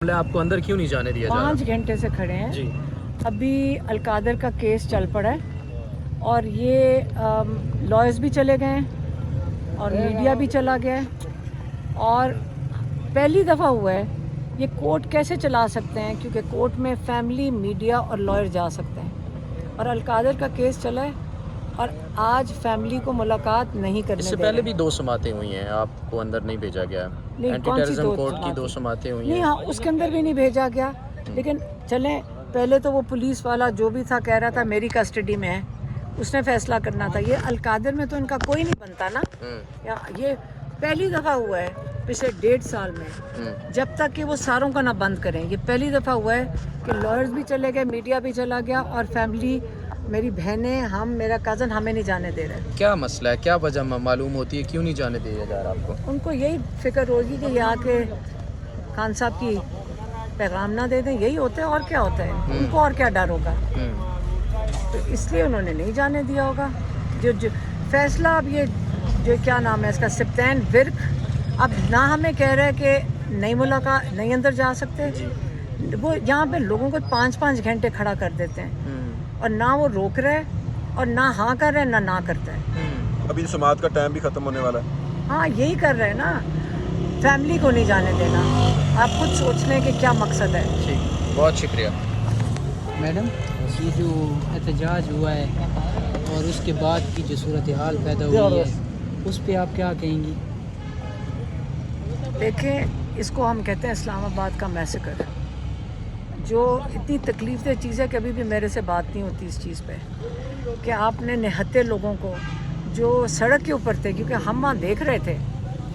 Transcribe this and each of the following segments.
آپ کو اندر کیوں نہیں جانے دیا جا رہا؟ 5 گھنٹے سے کھڑے ہیں جی ابھی القادر کا کیس چل پڑا ہے اور یہ لائرز بھی چلے گئے ہیں اور میڈیا بھی چلا گیا ہے اور پہلی دفعہ ہوا ہے یہ کورٹ کیسے چلا سکتے ہیں کیونکہ کورٹ میں فیملی میڈیا اور لائر جا سکتے ہیں اور القادر کا کیس چلا ہے اور آج فیملی کو ملاقات نہیں کرنے اس سے دے پہلے رہے بھی 2 سماعتیں ہوئی ہیں، آپ کو اندر نہیں بھیجا گیا؟ نہیں اینٹی کون سی ٹیررزم کورٹ کی 2 سماعتیں؟ سماعتیں ہوئی نہیں ہیں۔ ہاں اس کے اندر بھی نہیں بھیجا گیا لیکن چلیں پہلے تو وہ پولیس والا جو بھی تھا کہہ رہا تھا میری کسٹڈی میں ہے، اس نے فیصلہ کرنا تھا۔ یہ القادر میں تو ان کا کوئی نہیں بنتا نا، یہ پہلی دفعہ ہوا ہے پچھلے 1.5 سال میں جب تک کہ وہ ساروں کا نہ بند کریں۔ یہ پہلی دفعہ ہوا ہے کہ لائرز بھی چلے گئے، میڈیا بھی چلا گیا اور فیملی میری بہنیں ہم میرا کزن ہمیں نہیں جانے دے رہے۔ کیا مسئلہ ہے، کیا وجہ معلوم ہوتی ہے، کیوں نہیں جانے دیا جا رہا آپ کو؟ ان کو یہی فکر ہوگی کہ یہ آ کے خان صاحب کی پیغام نہ دے دیں، یہی ہوتا ہے اور کیا ہوتا ہے، ان کو اور کیا ڈر ہوگا، تو اس لیے انہوں نے نہیں جانے دیا ہوگا۔ جو فیصلہ اب یہ جو کیا نام ہے اس کا سبطین ورک اب نہ ہمیں کہہ رہے کہ نہیں ملاقات نہیں اندر جا سکتے، وہ یہاں پہ لوگوں کو 5 گھنٹے کھڑا کر دیتے ہیں اور نہ وہ روک رہے اور نہ ہاں کر رہے نہ کرتا ہے۔ ابھی سماعت کا ٹائم بھی ختم ہونے والا ہے۔ ہاں یہی کر رہے ہیں نا، فیملی کو نہیں جانے دینا۔ آپ خود سوچ لیں کہ کیا مقصد ہے۔ ٹھیک، بہت شکریہ۔ میڈم یہ جو احتجاج ہوا ہے اور اس کے بعد کی جو صورتحال پیدا ہوئی ہے اس پہ آپ کیا کہیں گی؟ دیکھیں اس کو ہم کہتے ہیں اسلام آباد کا میسیکر، جو اتنی تکلیف دہ چیز ہے کہ ابھی بھی میرے سے بات نہیں ہوتی اس چیز پہ کہ آپ نے نہتے لوگوں کو جو سڑک کے اوپر تھے، کیونکہ ہم وہاں دیکھ رہے تھے،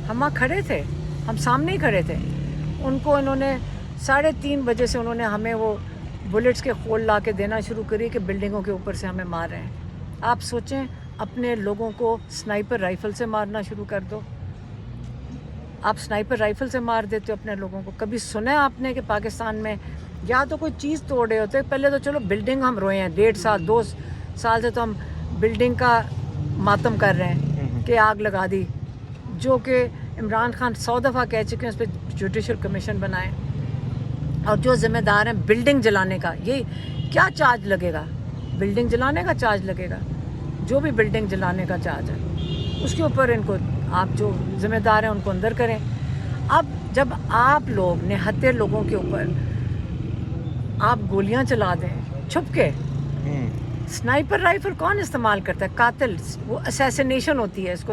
ہم وہاں کھڑے تھے، ہم سامنے ہی کھڑے تھے، ان کو انہوں نے 3:30 بجے سے انہوں نے ہمیں وہ بلٹس کے خول لا کے دینا شروع کری کہ بلڈنگوں کے اوپر سے ہمیں مار رہے ہیں۔ آپ سوچیں اپنے لوگوں کو سنائپر رائفل سے مارنا شروع کر دو، آپ سنائپر رائفل سے مار دیتے ہو اپنے لوگوں کو۔ کبھی سنا ہے آپ نے کہ پاکستان میں یا تو کوئی چیز توڑے ہوتے؟ پہلے تو چلو بلڈنگ ہم روئے ہیں 1.5 سال 2 سال سے، تو ہم بلڈنگ کا ماتم کر رہے ہیں کہ آگ لگا دی، جو کہ عمران خان 100 دفعہ کہہ چکے ہیں اس پہ جوڈیشل کمیشن بنائیں، اور جو ذمہ دار ہیں بلڈنگ جلانے کا، یہ کیا چارج لگے گا؟ بلڈنگ جلانے کا چارج لگے گا، جو بھی بلڈنگ جلانے کا چارج ہے اس کے اوپر ان کو آپ جو ذمہ دار ہیں ان کو اندر کریں۔ اب جب آپ لوگ نہتے لوگوں کے اوپر آپ گولیاں چلا دیں چھپ کے، سنائپر رائفل کون استعمال کرتا ہے؟ قاتل، وہ اسیسینیشن ہوتی ہے، اس کو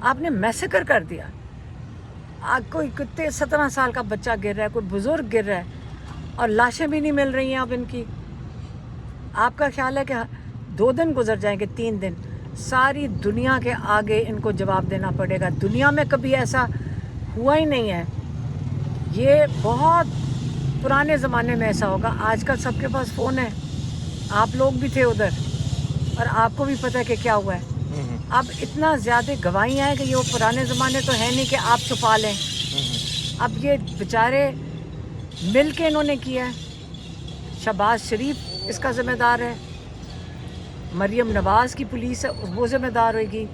آپ نے میسیکر کر دیا۔ کوئی کتے 17 سال کا بچہ گر رہا ہے، کوئی بزرگ گر رہا ہے اور لاشیں بھی نہیں مل رہی ہیں اب ان کی۔ آپ کا خیال ہے کہ 2 دن گزر جائیں گے، 3 دن، ساری دنیا کے آگے ان کو جواب دینا پڑے گا۔ دنیا میں کبھی ایسا ہوا ہی نہیں ہے، یہ بہت پرانے زمانے میں ایسا ہوگا۔ آج کل سب کے پاس فون ہے، آپ لوگ بھی تھے ادھر اور آپ کو بھی پتہ ہے کہ کیا ہوا ہے۔ اب اتنا زیادہ گواہیاں ہیں کہ یہ وہ پرانے زمانے تو ہے نہیں کہ آپ چھپا لیں۔ اب یہ بیچارے مل کے انہوں نے کیا ہے۔ شہباز شریف اس کا ذمہ دار ہے، مریم نواز کی پولیس ہے وہ ذمہ دار ہوئے گی،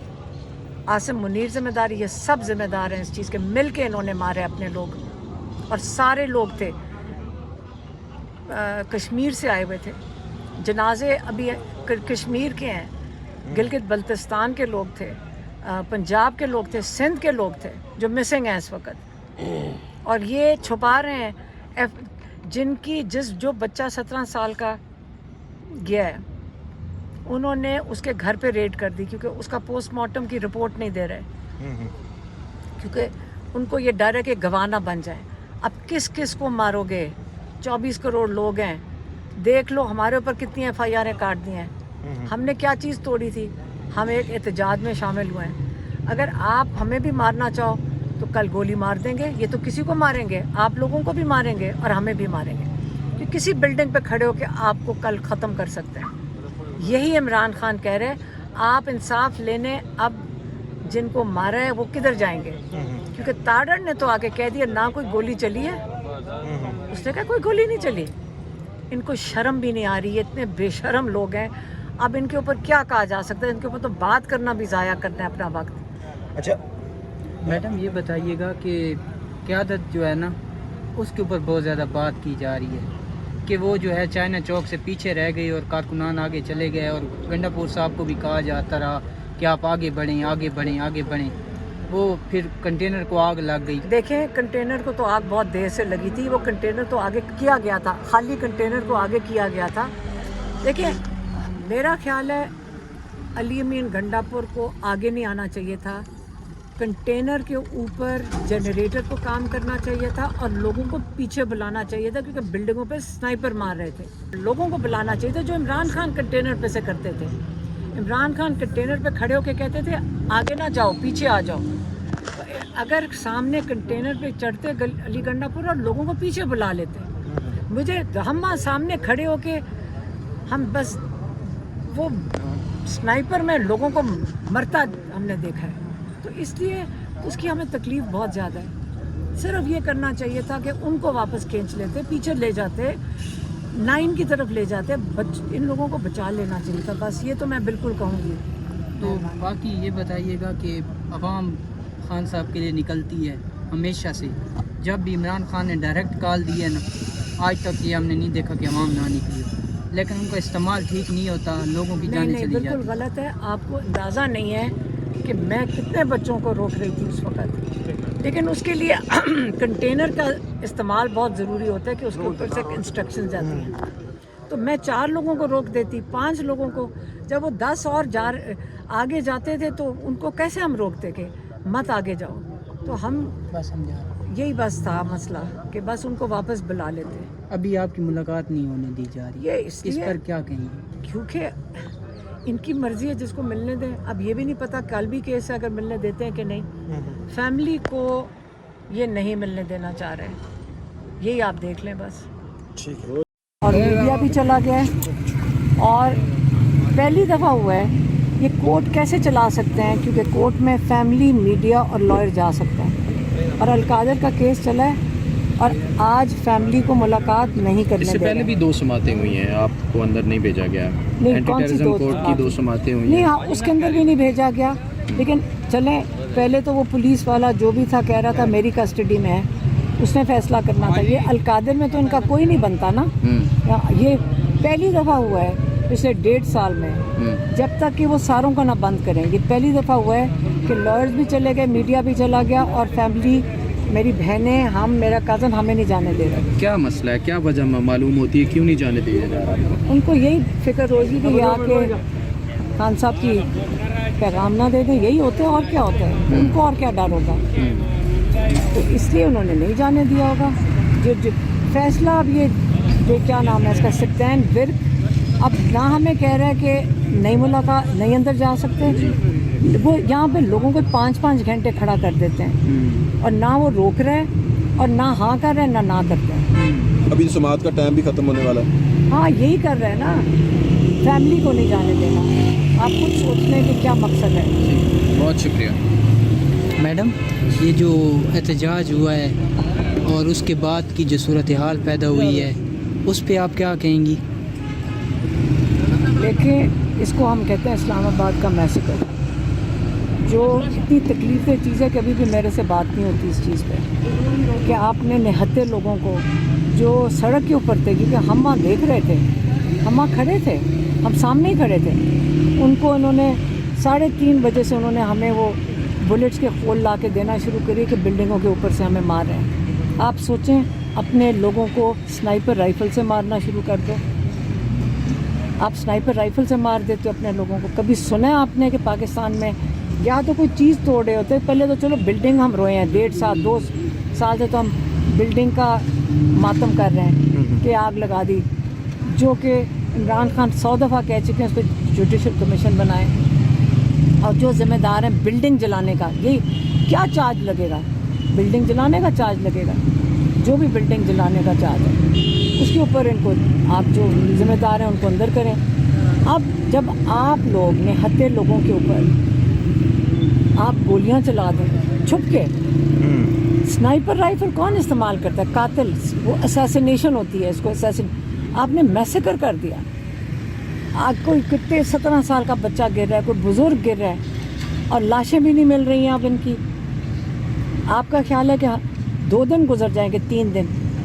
عاصم منیر ذمہ دار، یہ سب ذمہ دار ہیں اس چیز کے، مل کے انہوں نے مارے اپنے لوگ، اور سارے لوگ تھے، کشمیر سے آئے ہوئے تھے، جنازے ابھی کشمیر کے ہیں، گلگت بلتستان کے لوگ تھے، پنجاب کے لوگ تھے، سندھ کے لوگ تھے جو مسنگ ہیں اس وقت، اور یہ چھپا رہے ہیں جو بچہ 17 سال کا گیا ہے انہوں نے اس کے گھر پہ ریڈ کر دی کیونکہ اس کا پوسٹ مارٹم کی رپورٹ نہیں دے رہے، کیونکہ ان کو یہ ڈر ہے کہ گواہ نہ بن جائیں۔ اب کس کس کو مارو گے؟ 24 کروڑ لوگ ہیں، دیکھ لو ہمارے اوپر کتنی FIR کاٹ دی ہیں، ہم نے کیا چیز توڑی تھی؟ ہم ایک احتجاج میں شامل ہوئے ہیں۔ اگر آپ ہمیں بھی مارنا چاہو تو کل گولی مار دیں گے، یہ تو کسی کو ماریں گے، آپ لوگوں کو بھی ماریں گے اور ہمیں بھی ماریں گے، کہ کسی بلڈنگ پہ کھڑے ہو کے آپ کو کل ختم کر سکتے ہیں۔ یہی عمران خان کہہ رہے آپ انصاف لینے، اب جن کو مارا ہے وہ کدھر جائیں گے؟ کیونکہ تاڑر نے تو آگے کہہ دیا نہ کوئی گولی چلی ہے، اس نے کہا کوئی گولی نہیں چلی۔ ان کو شرم بھی نہیں آ رہی ہے، اتنے بے شرم لوگ ہیں، اب ان کے اوپر کیا کہا جا سکتا ہے؟ ان کے اوپر تو بات کرنا بھی ضائع کرنا ہے اپنا وقت۔ اچھا میڈم یہ بتائیے گا کہ قیادت جو ہے نا اس کے اوپر بہت زیادہ بات کی جا رہی ہے کہ وہ جو ہے چائنا چوک سے پیچھے رہ گئی اور کارکنان آگے چلے گئے، اور گنڈا پور صاحب کو بھی کہا جاتا رہا کہ آپ آگے بڑھیں آگے بڑھیں آگے بڑھیں، وہ پھر کنٹینر کو آگ لگ گئی۔ دیکھیں کنٹینر کو تو آگ بہت دیر سے لگی تھی، وہ کنٹینر تو آگے کیا گیا تھا، خالی کنٹینر کو آگے کیا گیا تھا۔ دیکھیں میرا خیال ہے علی امین گنڈا پور کو آگے نہیں آنا چاہیے تھا، کنٹینر کے اوپر جنریٹر کو کام کرنا چاہیے تھا اور لوگوں کو پیچھے بلانا چاہیے تھا، کیونکہ بلڈنگوں پہ سنائپر مار رہے تھے۔ لوگوں کو بلانا چاہیے تھا جو عمران خان کنٹینر پہ سے کرتے تھے۔ عمران خان کنٹینر پہ کھڑے ہو کے کہتے تھے آگے نہ جاؤ پیچھے آ جاؤ، اگر سامنے کنٹینر پہ چڑھتے علی گنڈا پور اور لوگوں کو پیچھے بلا لیتے، مجھے ہم وہاں سامنے کھڑے ہو کے ہم بس وہ سنائپر میں لوگوں کو مرتا ہم نے دیکھا ہے، تو اس لیے اس کی ہمیں تکلیف بہت زیادہ ہے۔ صرف یہ کرنا چاہیے تھا کہ ان کو واپس کھینچ لیتے، پیچھے لے جاتے، 9 کی طرف لے جاتے، ان لوگوں کو بچا لینا چاہیے تھا، بس یہ تو میں بالکل کہوں گی۔ تو باقی یہ بتائیے گا کہ عوام خان صاحب کے لیے نکلتی ہے ہمیشہ سے، جب بھی عمران خان نے ڈائریکٹ کال دی ہے نا، آج تک یہ ہم نے نہیں دیکھا کہ عوام نہ نکلی، لیکن ان کا استعمال ٹھیک نہیں ہوتا، لوگوں کی جانیں چلی بالکل جاتی۔ غلط ہے، آپ کو اندازہ نہیں ہے کہ میں کتنے بچوں کو روک رہی تھی اس وقت، لیکن اس کے لیے کنٹینر کا استعمال بہت ضروری ہوتا ہے کہ اس کے اوپر سے انسٹرکشن جاتی ہیں، تو میں 4 لوگوں کو روک دیتی، 5 لوگوں کو، جب وہ 10 اور آگے جاتے تھے تو ان کو کیسے ہم روکتے کہ مت آگے جاؤ، تو ہم بس ہم جا رہے ہیں۔ یہی بس تھا مسئلہ کہ بس ان کو واپس بلا لیتے۔ ابھی آپ کی ملاقات نہیں ہونے دی جا رہی، یہ اس لیے پر کیا کہیں گے؟ کیونکہ ان کی مرضی ہے، جس کو ملنے دیں، اب یہ بھی نہیں پتہ کل بھی کیس ہے اگر ملنے دیتے ہیں کہ نہیں، فیملی کو یہ نہیں ملنے دینا چاہ رہے، یہی آپ دیکھ لیں بس۔ ٹھیک ہے۔ اور میڈیا بھی چلا گیا ہے، اور پہلی دفعہ ہوا ہے یہ کورٹ کیسے چلا سکتے ہیں، کیونکہ کورٹ میں فیملی، میڈیا اور لائر جا سکتا ہے، اور القادر کا کیس چلا ہے اور آج فیملی کو ملاقات نہیں کرنے اس سے دے پہلے رہے۔ بھی 2 سماعتیں ہوئی ہیں، آپ کو اندر نہیں بھیجا گیا؟ نہیں، اینٹی کون سی ٹیررزم 2 کورٹ کی 2 سماعتیں ہوئی نہیں، ہیں۔ ہاں اس کے اندر بھی نہیں بھیجا گیا، لیکن چلیں پہلے تو وہ پولیس والا جو بھی تھا کہہ رہا تھا میری کسٹڈی میں ہے، اس نے فیصلہ کرنا تھا، یہ القادر میں تو ان کا کوئی نہیں بنتا نا، یہ پہلی دفعہ ہوا ہے پچھلے 1.5 سال میں، جب تک کہ وہ ساروں کا نہ بند کریں، یہ پہلی دفعہ ہوا ہے کہ لائرز بھی چلے گئے، میڈیا بھی چلا گیا، اور فیملی، میری بہنیں، ہم، میرا کزن ہمیں نہیں جانے دے رہے۔ کیا مسئلہ ہے، کیا وجہ معلوم ہوتی ہے، کیوں نہیں جانے دیا جا رہا؟ ان کو یہی فکر ہوگی کہ یہ آ کے خان صاحب کی پیغام نہ دے دیں، یہی ہوتا ہے، اور کیا ہوتا ہے، ان کو اور کیا ڈر ہوگا، تو اس لیے انہوں نے نہیں جانے دیا ہوگا۔ جو فیصلہ اب یہ کیا نام ہے اس کا، سکتین ورک، اب نہ ہمیں کہہ رہا ہے کہ نہیں ملاقات، نہیں اندر جا سکتے، وہ یہاں پہ لوگوں کو 5-5 گھنٹے کھڑا کر دیتے ہیں، اور نہ وہ روک رہے اور نہ ہاں کر رہے نہ کرتے ہیں۔ ابھی سماعت کا ٹائم بھی ختم ہونے والا ہے۔ ہاں یہی کر رہے ہیں نا، فیملی کو نہیں جانے دینا، آپ خود سوچ لیں کہ کیا مقصد ہے۔ بہت شکریہ میڈم، یہ جو احتجاج ہوا ہے اور اس کے بعد کی جو صورتحال پیدا ہوئی ہے، اس پہ آپ کیا کہیں گی؟ دیکھیں اس کو ہم کہتے ہیں اسلام آباد کا میسیکر، جو اتنی تکلیف دہ چیز ہے کہ ابھی بھی میرے سے بات نہیں ہوتی اس چیز پہ، کہ آپ نے نہتے لوگوں کو جو سڑک کے اوپر تھے، کیونکہ ہم وہاں دیکھ رہے تھے، ہم وہاں کھڑے تھے، ہم سامنے ہی کھڑے تھے، ان کو انہوں نے 3:30 بجے سے انہوں نے ہمیں وہ بلٹس کے خول لا کے دینا شروع کری کہ بلڈنگوں کے اوپر سے ہمیں مار رہے ہیں۔ آپ سوچیں اپنے لوگوں کو سنائپر رائفل سے مارنا شروع کر دو، آپ سنائپر رائفل سے مار دیتے ہو اپنے لوگوں کو۔ کبھی سنا ہے آپ نے کہ پاکستان میں یا تو کوئی چیز توڑ رہے ہوتے، پہلے تو چلو بلڈنگ ہم روئے ہیں 1.5 سال 2 سال سے، تو ہم بلڈنگ کا ماتم کر رہے ہیں کہ آگ لگا دی، جو کہ عمران خان 100 دفعہ کہہ چکے ہیں اس پہ جوڈیشل کمیشن بنائیں، اور جو ذمہ دار ہیں بلڈنگ جلانے کا، یہ کیا چارج لگے گا، بلڈنگ جلانے کا چارج لگے گا، جو بھی بلڈنگ جلانے کا چارج ہے اس کے اوپر ان کو، آپ جو ذمہ دار ہیں ان کو اندر کریں۔ اب جب آپ لوگ نہتے لوگوں کے اوپر آپ گولیاں چلا دیں چھپ کے، سنائپر رائفل کون استعمال کرتا ہے؟ قاتل، وہ اسیسینیشن ہوتی ہے، اس کو آپ نے میسیکر کر دیا۔ آج کوئی کتنے 17 سال کا بچہ گر رہا ہے، کوئی بزرگ گر رہا ہے، اور لاشیں بھی نہیں مل رہی ہیں اب ان کی۔ آپ کا خیال ہے کہ 2 دن گزر جائیں گے، 3 دن،